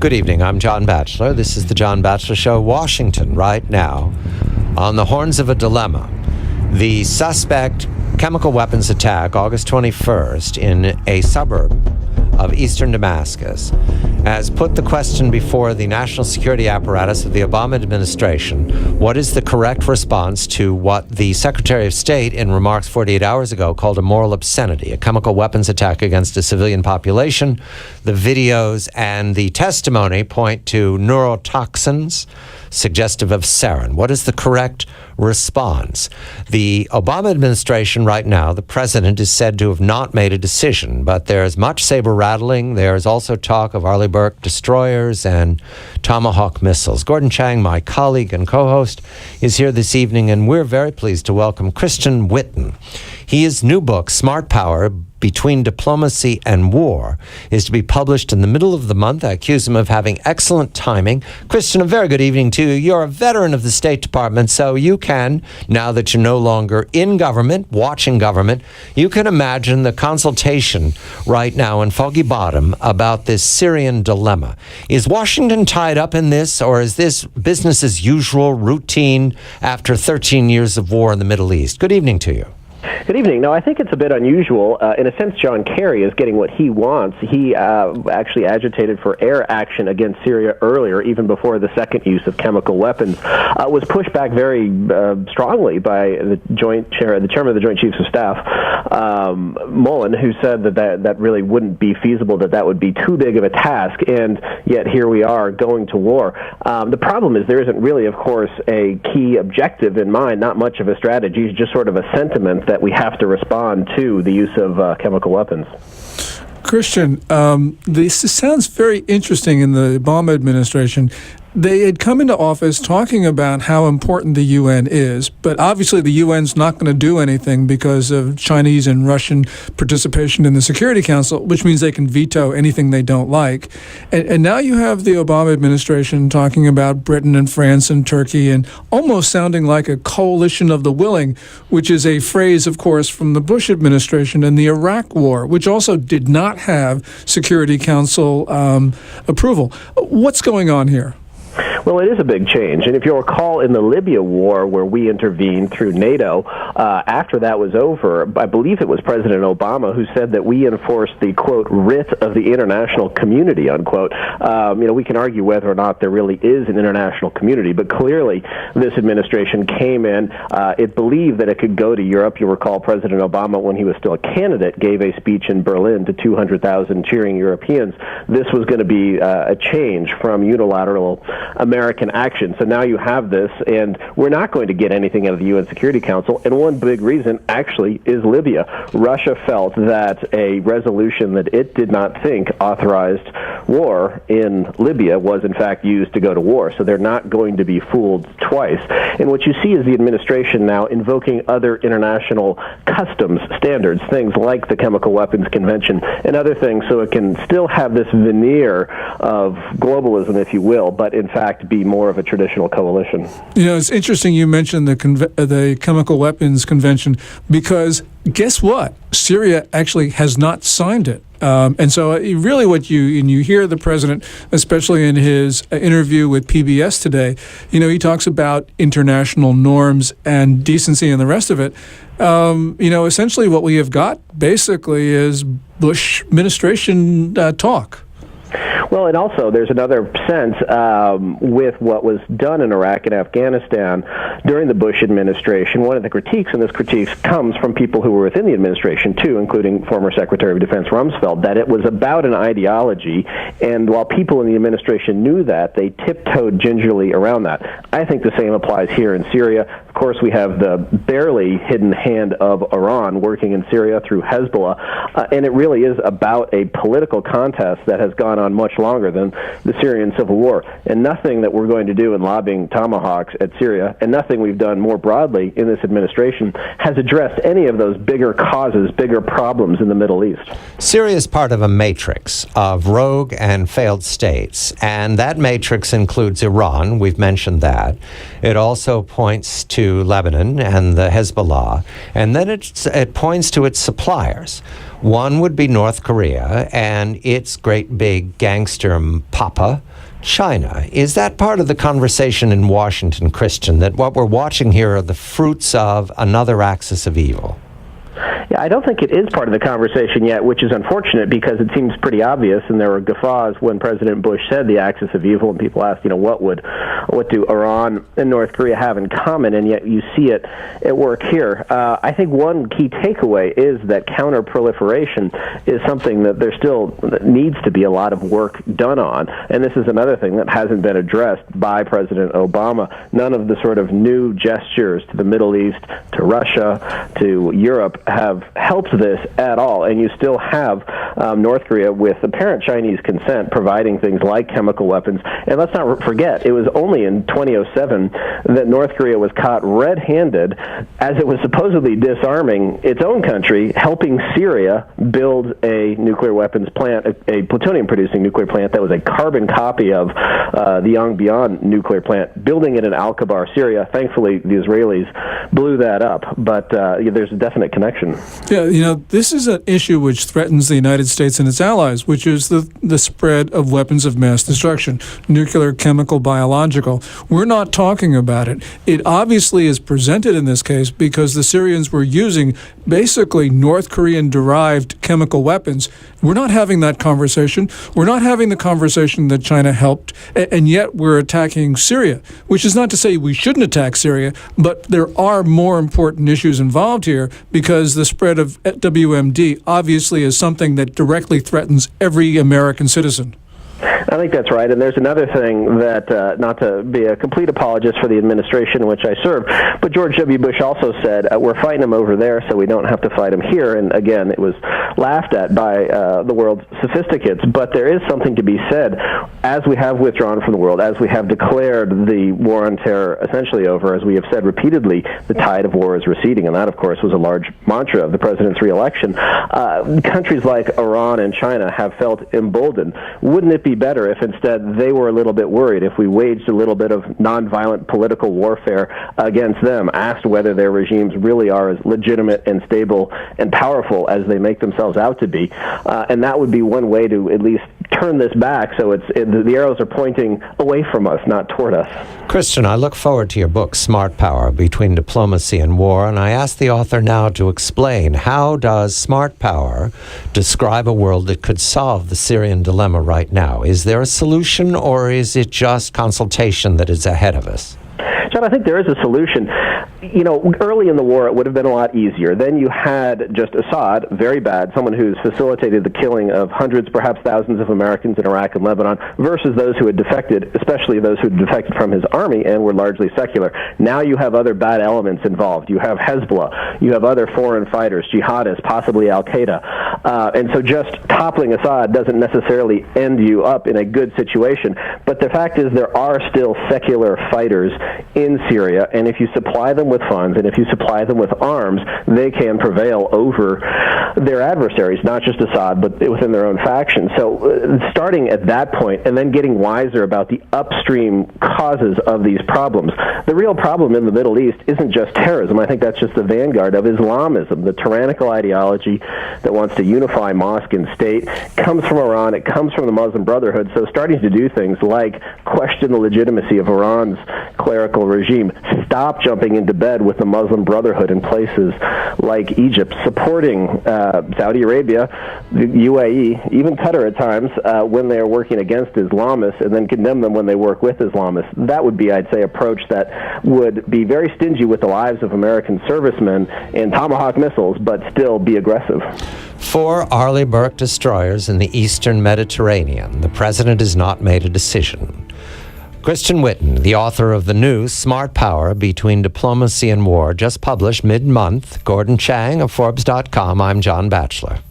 Good evening. I'm John Batchelor. This is the John Batchelor Show, Washington, right now, on the horns of a dilemma. The suspect chemical weapons attack, August 21st, in a suburb of eastern Damascus, has put the question before the national security apparatus of the Obama administration: what is the correct response to what the Secretary of State, in remarks 48 hours ago, called a moral obscenity, a chemical weapons attack against a civilian population? The videos and the testimony point to neurotoxins suggestive of sarin. What is the correct response? The Obama administration right now, the president is said to have not made a decision, but there's much saber rattling. There's also talk of Arleigh Burke destroyers and Tomahawk missiles. Gordon Chang, my colleague and co-host, is here this evening, and we're very pleased to welcome Christian Whiton. His new book, Smart Power: Between Diplomacy and War, is to be published in the middle of the month. I accuse him of having excellent timing. Christian, a very good evening to you. You're a veteran of the State Department, so you can, now that you're no longer in government, watching government, you can imagine the consultation right now in Foggy Bottom about this Syrian dilemma. Is Washington tied up in this, or is this business as usual, routine, after 13 years of war in the Middle East? Good evening to you. Good evening. No, I think it's a bit unusual. In a sense, John Kerry is getting what he wants. He actually agitated for air action against Syria earlier, even before the second use of chemical weapons. Was pushed back very strongly by the chairman of the Joint Chiefs of Staff, Mullen, who said that really wouldn't be feasible, that would be too big of a task, and yet here we are going to war. The problem is there isn't really, of course, a key objective in mind, not much of a strategy, it's just sort of a sentiment that we have to respond to the use of chemical weapons. Christian, this sounds very interesting in the Obama administration. They had come into office talking about how important the UN is, but obviously the UN's not going to do anything because of Chinese and Russian participation in the Security Council, which means they can veto anything they don't like. And now you have the Obama administration talking about Britain and France and Turkey and almost sounding like a coalition of the willing, which is a phrase, of course, from the Bush administration and the Iraq War, which also did not have Security Council approval. What's going on here? Well, it is a big change. And if you'll recall, in the Libya war, where we intervened through NATO, after that was over, I believe it was President Obama who said that we enforced the, quote, writ of the international community, unquote. We can argue whether or not there really is an international community, but clearly this administration came in. It believed that it could go to Europe. You'll recall President Obama, when he was still a candidate, gave a speech in Berlin to 200,000 cheering Europeans. This was going to be a change from unilateral American action. So now you have this, and we're not going to get anything out of the UN Security Council, and one big reason actually is Libya. Russia felt that a resolution that it did not think authorized war in Libya was in fact used to go to war, so they're not going to be fooled twice. And what you see is the administration now invoking other international customs standards, things like the Chemical Weapons Convention and other things, so it can still have this veneer of globalism, if you will, but in fact be more of a traditional coalition. You know, it's interesting you mentioned the Chemical Weapons Convention, because guess what? Syria actually has not signed it. And so really you hear the president, especially in his interview with PBS today, he talks about international norms and decency and the rest of it. Essentially what we have got basically is Bush administration talk. Well, and also there's another sense with what was done in Iraq and Afghanistan during the Bush administration. One of the critiques, and this critique comes from people who were within the administration too, including former Secretary of Defense Rumsfeld, that it was about an ideology, and while people in the administration knew that, they tiptoed gingerly around that. I think the same applies here in Syria. Of course, we have the barely hidden hand of Iran working in Syria through Hezbollah, and it really is about a political contest that has gone on much longer than the Syrian civil war. And nothing that we're going to do in lobbying Tomahawks at Syria, and nothing we've done more broadly in this administration, has addressed any of those bigger causes, bigger problems in the Middle East. Syria is part of a matrix of rogue and failed states, and that matrix includes Iran. We've mentioned that. It also points to Lebanon and the Hezbollah, and then it points to its suppliers. One would be North Korea and its great big gangster gangster papa, China. Is that part of the conversation in Washington, Christian, that what we're watching here are the fruits of another axis of evil? Yeah, I don't think it is part of the conversation yet, which is unfortunate because it seems pretty obvious, and there were guffaws when President Bush said the axis of evil, and people asked, what do Iran and North Korea have in common, and yet you see it at work here. I think one key takeaway is that counter-proliferation is something that there still needs to be a lot of work done on, and this is another thing that hasn't been addressed by President Obama. None of the sort of new gestures to the Middle East, to Russia, to Europe have helped this at all, and you still have North Korea, with apparent Chinese consent, providing things like chemical weapons. And let's not forget, it was only in 2007 that North Korea was caught red-handed as it was supposedly disarming its own country, helping Syria build a nuclear weapons plant, a plutonium-producing nuclear plant that was a carbon copy of the Yongbyon nuclear plant, building it in Al-Kabar, Syria. Thankfully, the Israelis blew that up, but there's a definite connection. Yeah, this is an issue which threatens the United States and its allies, which is the spread of weapons of mass destruction, nuclear, chemical, biological. We're not talking about it. It obviously is presented in this case because the Syrians were using basically North Korean-derived chemical weapons. We're not having that conversation. We're not having the conversation that China helped, and yet we're attacking Syria, which is not to say we shouldn't attack Syria, but there are more important issues involved here because the spread of WMD obviously is something that directly threatens every American citizen. I think that's right. And there's another thing that, not to be a complete apologist for the administration in which I served, but George W. Bush also said, we're fighting them over there so we don't have to fight them here. And again, it was laughed at by the world's sophisticates. But there is something to be said. As we have withdrawn from the world, as we have declared the war on terror essentially over, as we have said repeatedly, the tide of war is receding. And that, of course, was a large mantra of the president's reelection. Countries like Iran and China have felt emboldened. Wouldn't it be better if instead they were a little bit worried, if we waged a little bit of nonviolent political warfare against them, asked whether their regimes really are as legitimate and stable and powerful as they make themselves out to be? And that would be one way to at least turn this back so the arrows are pointing away from us, not toward us. Christian, I look forward to your book, Smart Power, Between Diplomacy and War, and I ask the author now to explain, how does smart power describe a world that could solve the Syrian dilemma right now? Is there a solution, or is it just consultation that is ahead of us? John, I think there is a solution. Early in the war, it would have been a lot easier. Then you had just Assad, very bad, someone who's facilitated the killing of hundreds, perhaps thousands of Americans in Iraq and Lebanon, versus those who had defected, especially those who had defected from his army and were largely secular. Now you have other bad elements involved. You have Hezbollah. You have other foreign fighters, jihadists, possibly Al-Qaeda. And so just toppling Assad doesn't necessarily end you up in a good situation. But the fact is there are still secular fighters in Syria, and if you supply them with funds and if you supply them with arms, they can prevail over their adversaries, not just Assad, but within their own faction. So starting at that point and then getting wiser about the upstream causes of these problems. The real problem in the Middle East isn't just terrorism. I think that's just the vanguard of Islamism, the tyrannical ideology that wants to unify mosque and state. It comes from Iran. It comes from the Muslim Brotherhood. So starting to do things like question the legitimacy of Iran's clerical regime, stop jumping into bed with the Muslim Brotherhood in places like Egypt, supporting Saudi Arabia, the UAE, even Qatar at times, when they are working against Islamists, and then condemn them when they work with Islamists. That would be, I'd say, approach that would be very stingy with the lives of American servicemen and Tomahawk missiles, but still be aggressive. 4 Arleigh Burke destroyers in the eastern Mediterranean. The president has not made a decision. Christian Whiton, the author of the new Smart Power, Between Diplomacy and War, just published mid-month. Gordon Chang of Forbes.com. I'm John Batchelor.